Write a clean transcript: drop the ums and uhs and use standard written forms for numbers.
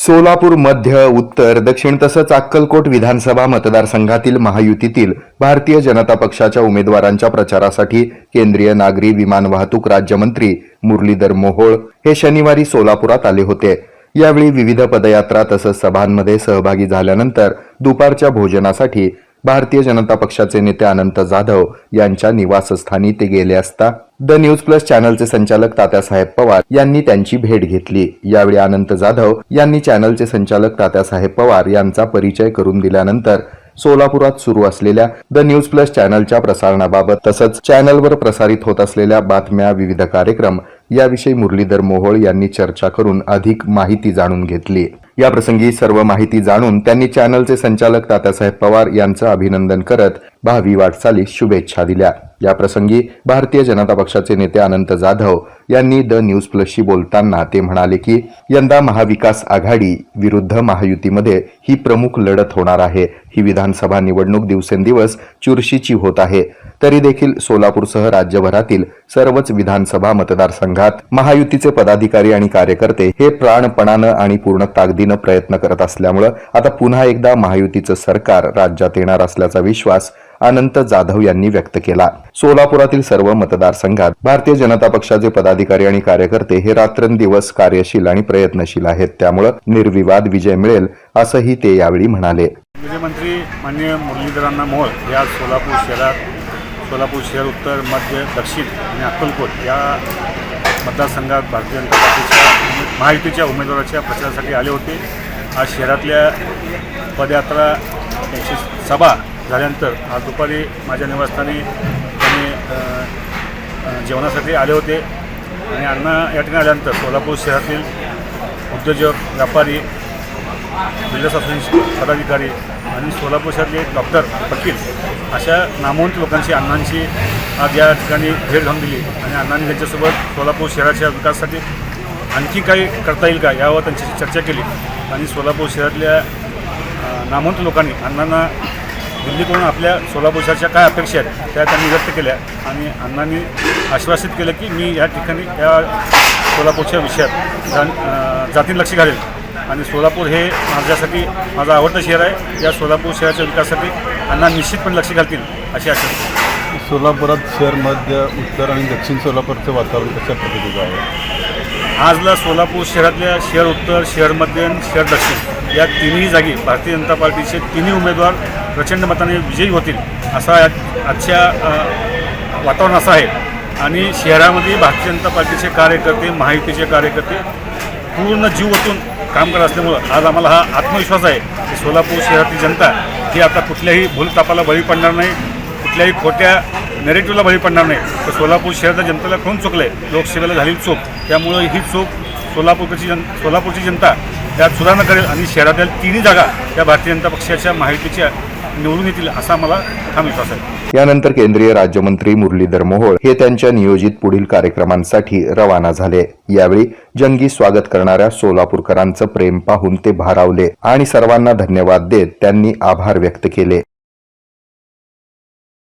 सोलापूर मध्य, उत्तर, दक्षिण तसंच अक्कलकोट विधानसभा मतदारसंघातील महायुतीतील भारतीय जनता पक्षाच्या उमेदवारांच्या प्रचारासाठी केंद्रीय नागरी विमान वाहतूक राज्यमंत्री मुरलीधर मोहोळ हे शनिवारी सोलापुरात आले होते। यावेळी विविध पदयात्रा तसंच सभांमध्ये सहभागी झाल्यानंतर दुपारच्या भोजनासाठी भारतीय जनता पक्षाचे नेते अनंत जाधव यांच्या निवासस्थानी ते गेले असता द न्यूज प्लस चॅनलचे संचालक तात्यासाहेब पवार यांनी त्यांची भेट घेतली। यावेळी अनंत जाधव यांनी चॅनलचे संचालक तात्यासाहेब पवार यांचा परिचय करून दिल्यानंतर सोलापुरात सुरू असलेल्या द न्यूज प्लस चॅनलच्या प्रसारणाबाबत तसंच चॅनलवर प्रसारित होत असलेल्या बातम्या, विविध कार्यक्रम याविषयी मुरलीधर मोहोळ यांनी चर्चा करून अधिक माहिती जाणून घेतली। या प्रसंगी सर्व माहिती जाणून त्यांनी चॅनलचे संचालक तात्यासाहेब पवार यांचं अभिनंदन करत भावी वाटचालीस शुभेच्छा दिल्या। या प्रसंगी भारतीय जनता पक्षाचे नेते अनंत जाधव यांनी द न्यूज प्लसशी बोलताना ते म्हणाले की यंदा महाविकास आघाडी विरुद्ध महायुतीमध्ये ही प्रमुख लढत होणार आहे। ही विधानसभा निवडणूक दिवसेंदिवस चुरशीची होत आहे, तरी देखील सोलापूरसह राज्यभरातील सर्वच विधानसभा मतदारसंघात महायुतीचे पदाधिकारी आणि कार्यकर्ते हे प्राणपणानं आणि पूर्ण ताकदीनं प्रयत्न करत असल्यामुळे आता पुन्हा एकदा महायुतीचं सरकार राज्यात येणार असल्याचा विश्वास अनंत जाधव यांनी व्यक्त केला। सोलापुरातील सर्व मतदारसंघात भारतीय जनता पक्षाचे पदाधिकारी आणि कार्यकर्ते हे रात्रंदिवस कार्यशील आणि प्रयत्नशील आहेत, त्यामुळे निर्विवाद विजय मिळेल असंही ते यावेळी म्हणाले। मंत्री माननीय मुरलीधरांना मोहोळ या सोलापूर शहर, उत्तर, मध्य, दक्षिण आणि अक्कलकोट या मतदारसंघात भारतीय जनता पक्षाच्या महायुतीच्या उमेदवाराच्या प्रचारासाठी आले होते। आज शहरातल्या पदयात्रा त्यांची सभा झाल्यानंतर आज दुपारी माझ्या निवासस्थानी त्यांनी जेवणासाठी आले होते आणि अण्णा या ठिकाणी आल्यानंतर सोलापूर शहरातील उद्योजक, व्यापारी, बिल्डर्स असोसिएशन पदाधिकारी आणि सोलापूर शहरातले डॉक्टर, वकील अशा नामवंत लोकांची अण्णांची आज या ठिकाणी भेट घालून दिली आणि अण्णांनी त्यांच्यासोबत सोलापूर शहराच्या विकासासाठी आणखी काही करता येईल का यावर त्यांच्याशी चर्चा केली आणि सोलापूर शहरातल्या नामवंत लोकांनी अण्णांना दिल्लीकडून आपल्या सोलापूर शहराच्या काय अपेक्षा आहेत त्या त्यांनी व्यक्त केल्या आणि अण्णांनी आश्वासित केलं की मी या ठिकाणी या सोलापूरच्या विषयात जातीन लक्ष घालेल आणि सोलापूर हे माझ्यासाठी माझं आवडतं शहर आहे। या सोलापूर शहराच्या विकासासाठी अण्णा निश्चितपणे लक्ष घालतील अशी आशा। सोलापुरात शहर, मध्य, उत्तर आणि दक्षिण सोलापूरचं वातावरण कशा पद्धतीचं आहे? आजला सोलापूर शहरातल्या शहर उत्तर, शहर मध्य आणि शहर दक्षिण या तिन्ही जागी भारतीय जनता पार्टीचे तिन्ही उमेदवार प्रचंड मताने विजयी होतील असा आजच्या वातावरण असं आहे आणि शहरामध्ये भारतीय जनता पार्टीचे कार्यकर्ते, महायुतीचे कार्यकर्ते पूर्ण जीव ओतून काम करत असल्यामुळं आज आम्हाला हा आत्मविश्वास आहे की सोलापूर शहरातील जनता ही आता कुठल्याही भूलतापाला बळी पडणार नाही, कुठल्याही खोट्या नेरेटिव्हला बळी पडणार नाही। तर सोलापूर शहराच्या जनतेला कोण चुकलं आहे, लोकसेवेला झालेली चूक, त्यामुळं ही चूक सोलापूरची जनता त्यात सुधारणा करेल आणि शहरातील तिन्ही जागा या भारतीय जनता पक्षाच्या महायुतीच्या निवडून येतील असा मला ठाम विश्वास आहे। यानंतर केंद्रीय राज्यमंत्री मुरलीधर मोहोळ हे त्यांच्या नियोजित पुढील कार्यक्रमांसाठी रवाना झाले। यावेळी जंगी स्वागत करणाऱ्या सोलापूरकरांचं प्रेम पाहून ते भारावले आणि सर्वांना धन्यवाद देत त्यांनी आभार व्यक्त केले।